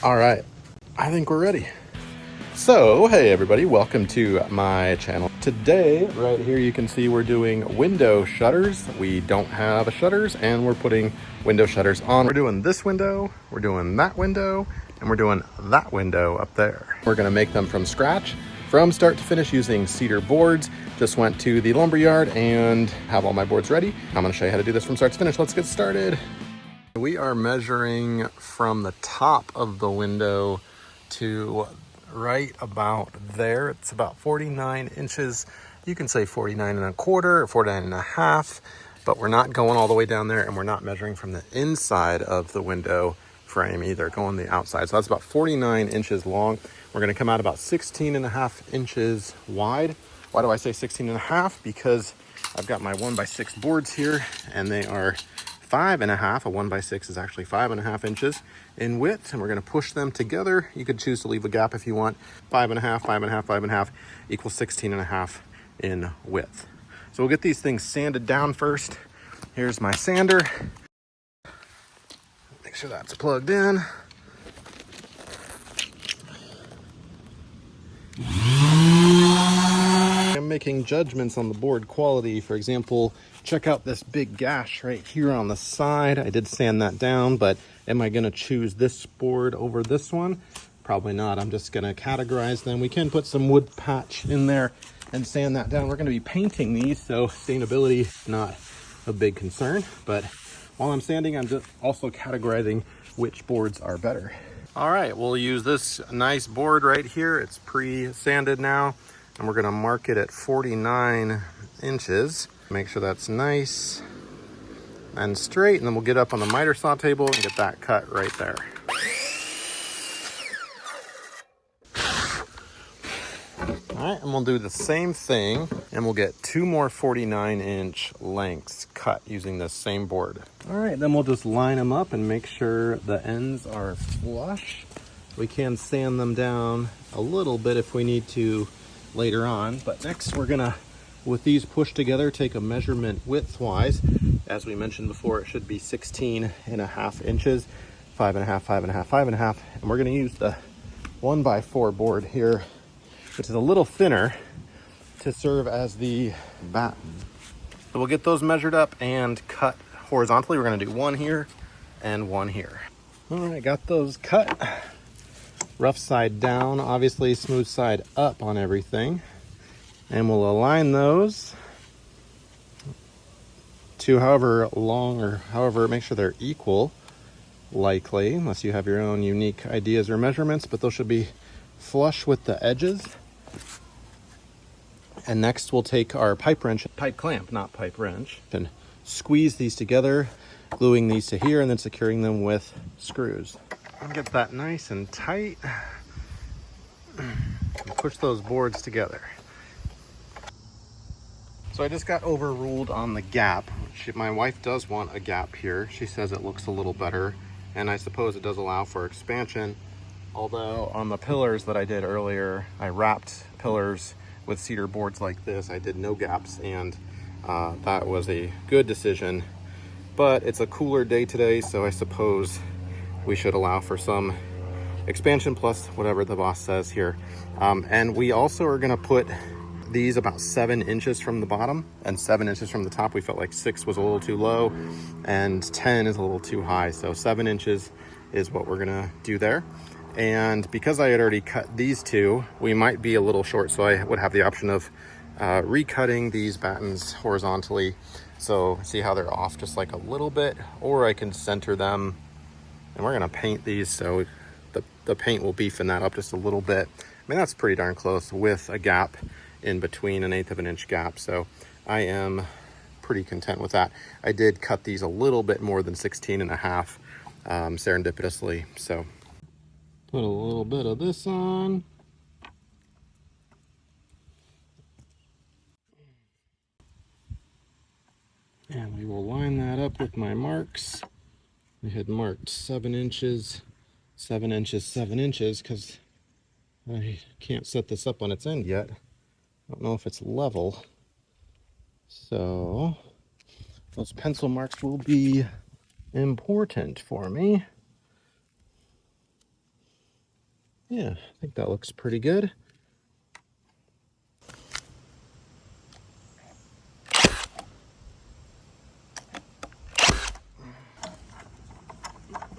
All right, I think we're ready. So, hey everybody, welcome to my channel. Today, right here you can see we're doing window shutters. We don't have shutters and we're putting window shutters on. We're doing this window, we're doing that window, and we're doing that window up there. We're gonna make them from scratch, from start to finish using cedar boards. Just went to the lumber yard and have all my boards ready. I'm gonna show you how to do this from start to finish. Let's get started. We are measuring from the top of the window to right about there. It's about 49 inches. You can say 49 and a quarter or 49 and a half, but we're not going all the way down there, and we're not measuring from the inside of the window frame either, going the outside. So that's about 49 inches long. We're gonna come out about 16 and a half inches wide. Why do I say 16 and a half? Because I've got my 1x6 boards here, and they are 5.5. A 1x6 is actually 5.5 inches in width, and we're going to push them together. You could choose to leave a gap if you want. 5.5, 5.5, 5.5 equals 16.5 in width. So we'll get these things sanded down first. Here's my sander. Make sure that's plugged in. I'm making judgments on the board quality. For example, check out this big gash right here on the side. I did sand that down, but am I gonna choose this board over this one? Probably not. I'm just gonna categorize them. We can put some wood patch in there and sand that down. We're gonna be painting these, so sustainability is not a big concern, but while I'm sanding, I'm just also categorizing which boards are better. All right, we'll use this nice board right here. It's pre-sanded now, and we're gonna mark it at 49 inches. Make sure that's nice and straight, and then we'll get up on the miter saw table and get that cut right there. All right, and we'll do the same thing, and we'll get 2 more 49-inch lengths cut using this same board. All right, then we'll just line them up and make sure the ends are flush. We can sand them down a little bit if we need to later on, but next we're gonna, with these pushed together, take a measurement width-wise. As we mentioned before, it should be 16.5 inches, 5.5, 5.5, 5.5, and we're gonna use the 1x4 board here, which is a little thinner, to serve as the batten. So we'll get those measured up and cut horizontally. We're gonna do one here and one here. All right, got those cut. Rough side down, obviously smooth side up on everything. And we'll align those to however long or however, make sure they're equal, likely, unless you have your own unique ideas or measurements, but those should be flush with the edges. And next we'll take our pipe clamp, not pipe wrench, and squeeze these together, gluing these to here and then securing them with screws. I'll get that nice and tight and push those boards together. So I just got overruled on the gap. My wife does want a gap here. She says it looks a little better, and I suppose it does allow for expansion. Although on the pillars that I did earlier, I wrapped pillars with cedar boards like this. I did no gaps, and that was a good decision. But it's a cooler day today, so I suppose we should allow for some expansion plus whatever the boss says here. And we also are gonna put these about 7 inches from the bottom and 7 inches from the top. We felt like 6 was a little too low and 10 is a little too high. So 7 inches is what we're gonna do there. And because I had already cut these two, we might be a little short, so I would have the option of recutting these battens horizontally. So see how they're off just like a little bit, or I can center them, and we're gonna paint these, so the paint will beefen that up just a little bit. I mean, that's pretty darn close with a gap in between, 1/8 of an inch gap. So I am pretty content with that. I did cut these a little bit more than 16.5 serendipitously. So put a little bit of this on. And we will line that up with my marks. I had marked 7 inches, 7 inches, 7 inches, because I can't set this up on its end yet. I don't know if it's level. So those pencil marks will be important for me. Yeah, I think that looks pretty good.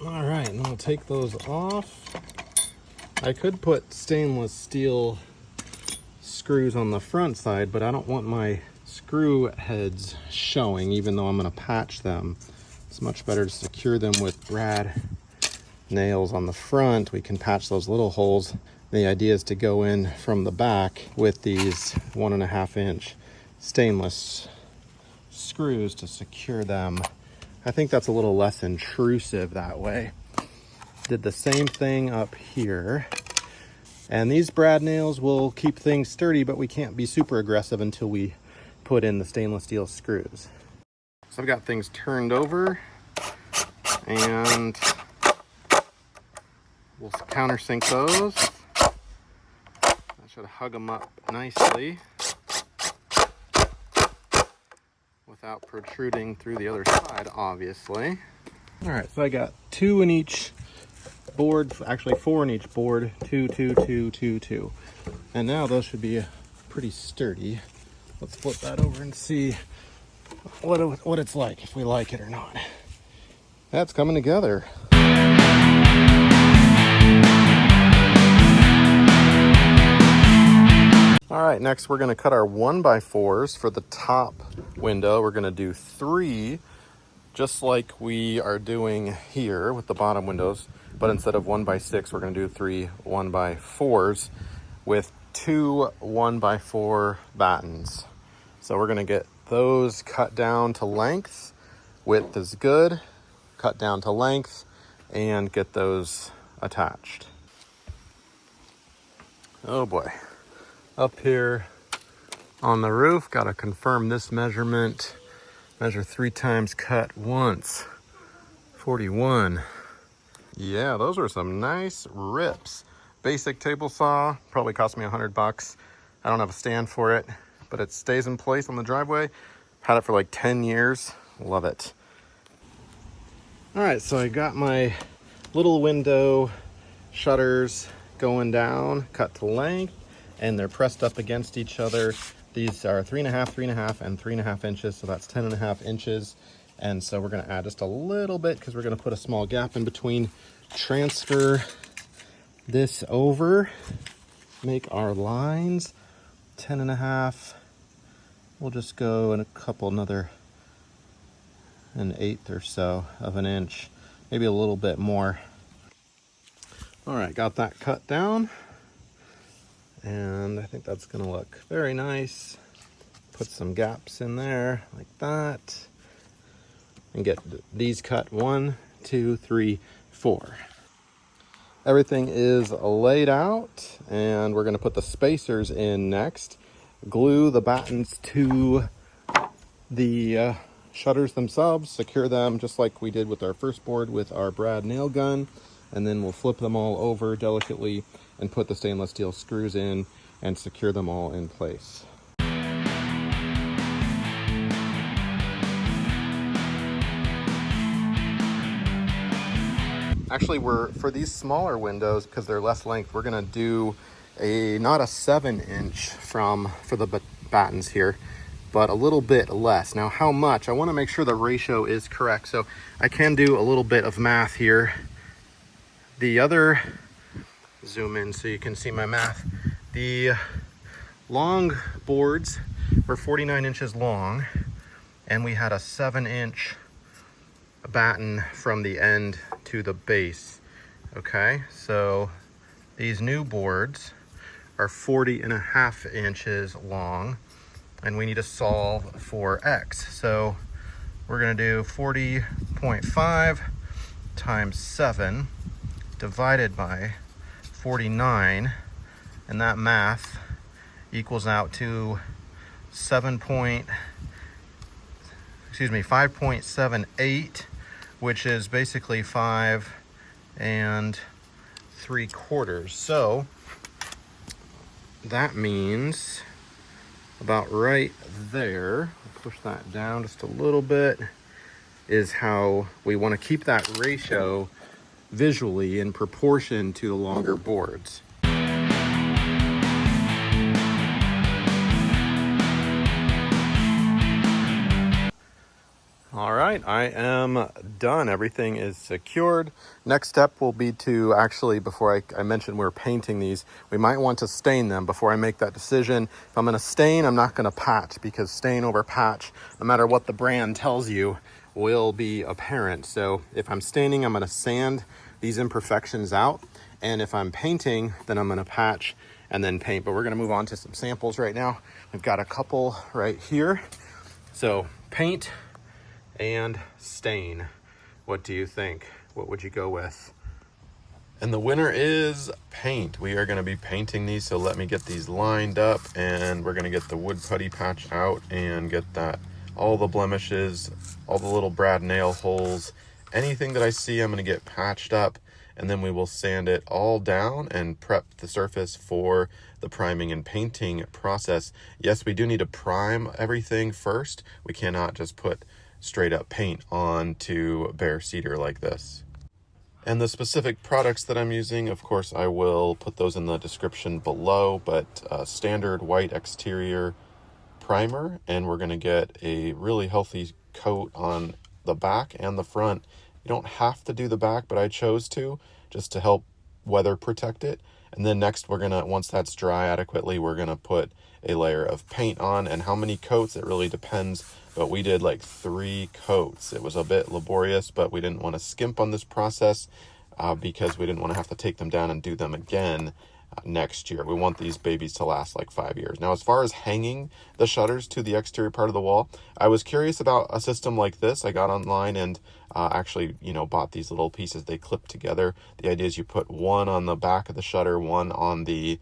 All right, and I'll take those off. I could put stainless steel screws on the front side, but I don't want my screw heads showing, even though I'm going to patch them. It's much better to secure them with brad nails on the front. We can patch those little holes. The idea is to go in from the back with these 1.5 inch stainless screws to secure them. I think that's a little less intrusive that way. Did the same thing up here. And these brad nails will keep things sturdy, but we can't be super aggressive until we put in the stainless steel screws. So I've got things turned over, and we'll countersink those. That should hug them up nicely without protruding through the other side, obviously. All right, so I got 2 in each board, actually 4 in each board, 2, 2, 2, 2, 2. And now those should be pretty sturdy. Let's flip that over and see what it's like, if we like it or not. That's coming together. All right, next we're gonna cut our 1x4s for the top window. We're gonna do 3, just like we are doing here with the bottom windows, but instead of 1x6, we're gonna do 3 1x4s with 2 1x4 battens. So we're gonna get those cut down to length. Width is good, cut down to length, and get those attached. Oh boy. Up here on the roof, gotta confirm this measurement. Measure 3 times, cut once. 41. Yeah, those are some nice rips. Basic table saw, probably cost me $100. I don't have a stand for it, but it stays in place on the driveway. Had it for like 10 years, love it. All right, so I got my little window shutters going down, cut to length, and they're pressed up against each other. These are 3.5, 3.5, and 3.5 inches, so that's 10.5 inches. And so we're gonna add just a little bit because we're gonna put a small gap in between, transfer this over, make our lines 10.5. We'll just go in a couple, another 1/8 or so of an inch, maybe a little bit more. All right, got that cut down. And I think that's gonna look very nice. Put some gaps in there like that. And get these cut 1, 2, 3, 4. Everything is laid out, and we're gonna put the spacers in next. Glue the battens to the shutters themselves, secure them just like we did with our first board with our brad nail gun, and then we'll flip them all over delicately and put the stainless steel screws in and secure them all in place. Actually, for these smaller windows, because they're less length, we're gonna do not a 7-inch for the battens here, but a little bit less. Now, how much? I wanna make sure the ratio is correct. So I can do a little bit of math here. The other, zoom in so you can see my math. The long boards were 49 inches long, and we had a 7-inch batten from the end to the base. Okay, so these new boards are 40.5 inches long, and we need to solve for X. So we're gonna do 40.5 times 7 divided by 49, and that math equals out to 5.78, which is basically 5 3/4. So that means about right there, I'll push that down just a little bit, is how we want to keep that ratio visually in proportion to the longer boards. All right, I am done. Everything is secured. Next step will be to actually, before I mentioned we're painting these, we might want to stain them before I make that decision. If I'm gonna stain, I'm not gonna patch, because stain over patch, no matter what the brand tells you, will be apparent. So if I'm staining, I'm gonna sand these imperfections out. And if I'm painting, then I'm gonna patch and then paint. But we're gonna move on to some samples right now. We've got a couple right here. So paint and stain. What do you think? What would you go with? And the winner is paint. We are going to be painting these, so let me get these lined up, and we're going to get the wood putty patch out and get that, all the blemishes, all the little brad nail holes, anything that I see I'm going to get patched up, and then we will sand it all down and prep the surface for the priming and painting process. Yes, we do need to prime everything first. We cannot just put straight up paint onto bare cedar like this. And the specific products that I'm using, of course, I will put those in the description below, but standard white exterior primer, and we're going to get a really healthy coat on the back and the front. You don't have to do the back, but I chose to, just to help weather protect it. And then next we're gonna, once that's dry adequately, we're gonna put a layer of paint on. And how many coats, it really depends, but we did like 3 coats. It was a bit laborious, but we didn't want to skimp on this process because we didn't want to have to take them down and do them again next year. We want these babies to last like 5 years. Now, as far as hanging the shutters to the exterior part of the wall, I was curious about a system like this. I got online and actually, bought these little pieces. They clip together. The idea is you put one on the back of the shutter, one on the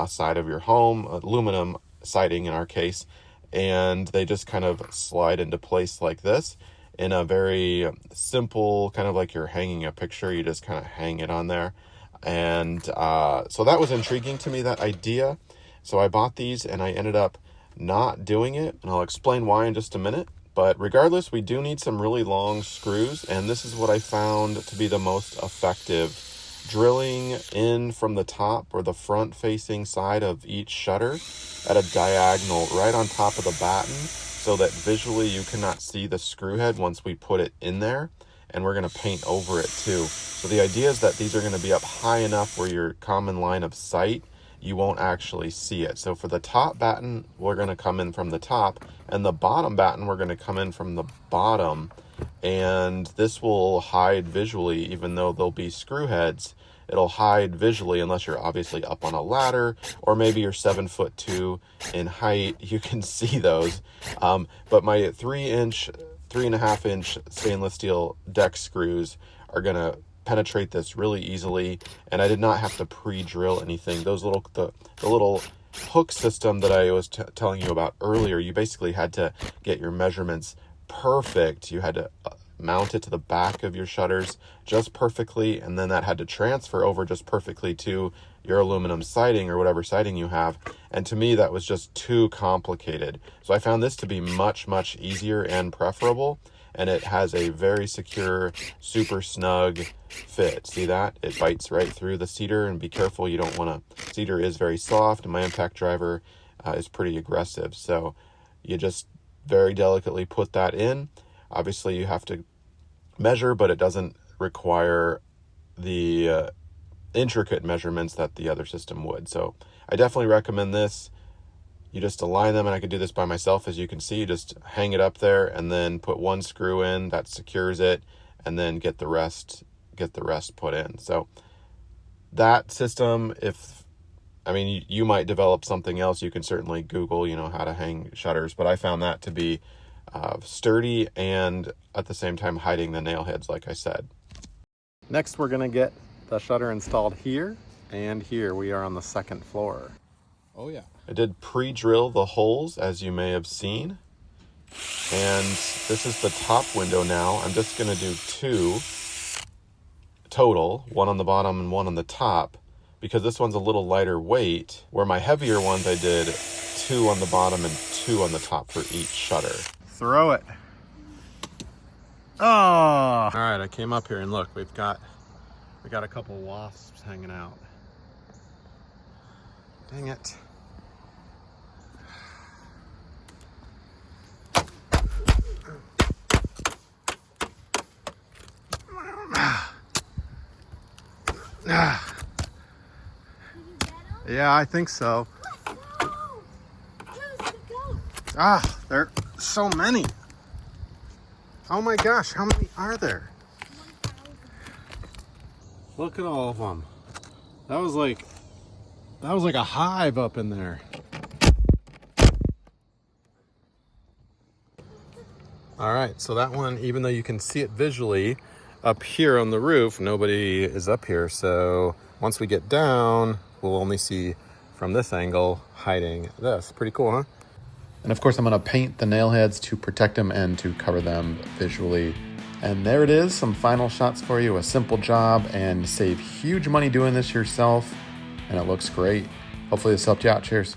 side of your home, aluminum siding in our case, and they just kind of slide into place like this in a very simple, kind of like you're hanging a picture. You just kind of hang it on there. And so that was intriguing to me, that idea. So I bought these and I ended up not doing it, and I'll explain why in just a minute. But regardless, we do need some really long screws, and this is what I found to be the most effective. Drilling in from the top or the front facing side of each shutter at a diagonal right on top of the batten, so that visually you cannot see the screw head once we put it in there. And we're going to paint over it too. So the idea is that these are going to be up high enough where your common line of sight, you won't actually see it. So for the top batten, we're going to come in from the top, and the bottom batten, we're going to come in from the bottom. And this will hide visually, even though there'll be screw heads. It'll hide visually unless you're obviously up on a ladder, or maybe you're 7'2" in height. You can see those. But my 3.5-inch stainless steel deck screws are going to penetrate this really easily, and I did not have to pre-drill anything. Those little the little hook system that I was telling you about earlier, you basically had to get your measurements perfect. You had to mount it to the back of your shutters just perfectly, and then that had to transfer over just perfectly to your aluminum siding or whatever siding you have. And to me, that was just too complicated. So I found this to be much, much easier and preferable. And it has a very secure, super snug fit. See that? It bites right through the cedar, and be careful. You don't want to, cedar is very soft, and my impact driver is pretty aggressive. So you just very delicately put that in. Obviously you have to measure, but it doesn't require the intricate measurements that the other system would. So I definitely recommend this. You just align them, and I could do this by myself. As you can see, just hang it up there and then put one screw in that secures it, and then get the rest put in. So that system, you might develop something else. You can certainly Google, how to hang shutters, but I found that to be sturdy and at the same time hiding the nail heads, like I said. Next, we're gonna get the shutter installed here and here. We are on the 2nd floor. Oh yeah. I did pre-drill the holes, as you may have seen. And this is the top window now. I'm just gonna do 2 total, one on the bottom and one on the top, because this one's a little lighter weight, where my heavier ones I did 2 on the bottom and 2 on the top for each shutter. Throw it. Oh! All right, I came up here and look, we've got We got a couple wasps hanging out. Dang it. Yeah, I think so. Ah, there are so many. Oh my gosh, how many are there? 1,000. Look at all of them. That was like a hive up in there. All right, so that one, even though you can see it visually up here on the roof, nobody is up here. So once we get down, we'll only see from this angle hiding this. Pretty cool, huh? And of course, I'm gonna paint the nail heads to protect them and to cover them visually. And there it is, some final shots for you. A simple job, and save huge money doing this yourself. And it looks great. Hopefully this helped you out. Cheers.